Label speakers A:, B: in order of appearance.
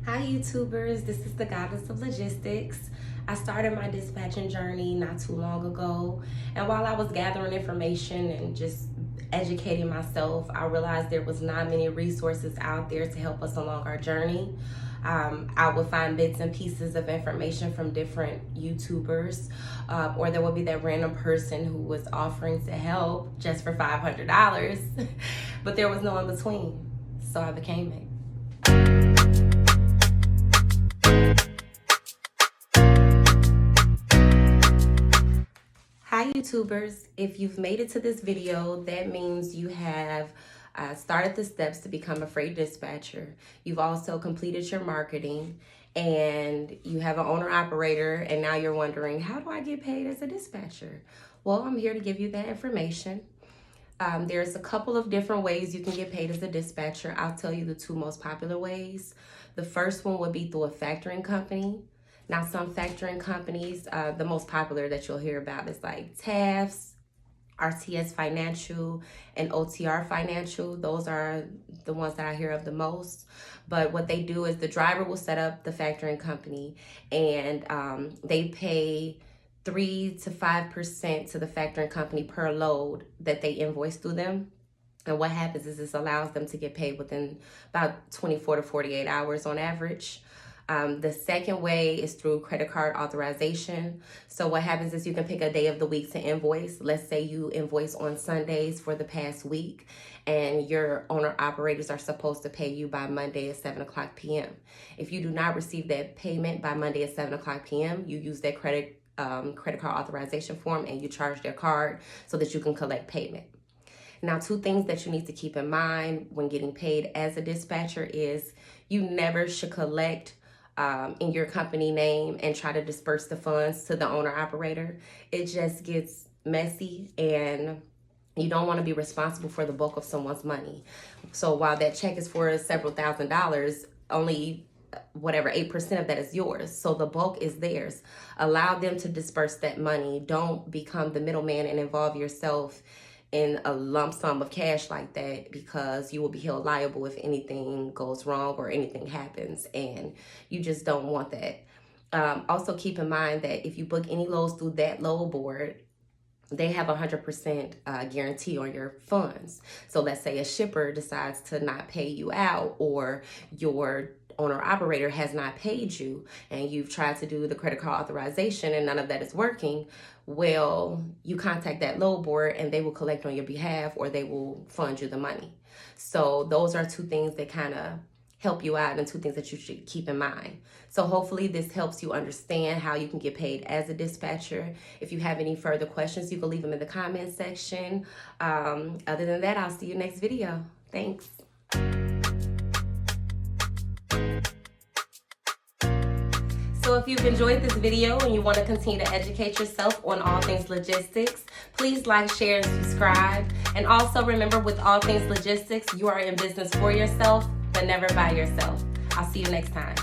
A: Hi YouTubers, this is the Goddess of Logistics. I started my dispatching journey not too long ago, and while I was gathering information and just educating myself, I realized there was not many resources out there to help us along our journey. I would find bits and pieces of information from different YouTubers, or there would be that random person who was offering to help just for $500, but there was no in between, so I became it. Hi YouTubers, if you've made it to this video, that means you have started the steps to become a freight dispatcher. You've also completed your marketing and you have an owner operator, and now you're wondering, how do I get paid as a dispatcher? Well, I'm here to give you that information. There's a couple of different ways you can get paid as a dispatcher. I'll tell you the two most popular ways. The first one would be through a factoring company. Now, some factoring companies, the most popular that you'll hear about is like TAFS, RTS Financial, and OTR Financial. Those are the ones that I hear of the most. But what they do is the driver will set up the factoring company, and they pay 3 to 5% to the factoring company per load that they invoice through them. And what happens is this allows them to get paid within about 24 to 48 hours on average. The second way is through credit card authorization. So what happens is you can pick a day of the week to invoice. Let's say you invoice on Sundays for the past week, and your owner operators are supposed to pay you by Monday at 7 o'clock p.m. If you do not receive that payment by Monday at 7 o'clock p.m., you use that credit card authorization form and you charge their card so that you can collect payment. Now, two things that you need to keep in mind when getting paid as a dispatcher is you never should collect in your company name and try to disperse the funds to the owner operator. It just gets messy, and you don't want to be responsible for the bulk of someone's money. So while that check is for several $1,000s, only 8% of that is yours. So the bulk is theirs. Allow them to disperse that money. Don't become the middleman and involve yourself in a lump sum of cash like that, because you will be held liable if anything goes wrong or anything happens, and you just don't want that. Also keep in mind that if you book any loads through that load board, they have 100% guarantee on your funds. So let's say a shipper decides to not pay you out, or your owner operator has not paid you, and you've tried to do the credit card authorization and none of that is working. Well, you contact that load board and they will collect on your behalf, or they will fund you the money. So those are two things that kind of help you out, and two things that you should keep in mind. So hopefully this helps you understand how you can get paid as a dispatcher. If you have any further questions, you can leave them in the comment section. Other than that, I'll see you next video. Thanks. So if you've enjoyed this video and you want to continue to educate yourself on all things logistics, please like, share, and subscribe. And also remember, with all things logistics, you are in business for yourself, but never by yourself. I'll see you next time.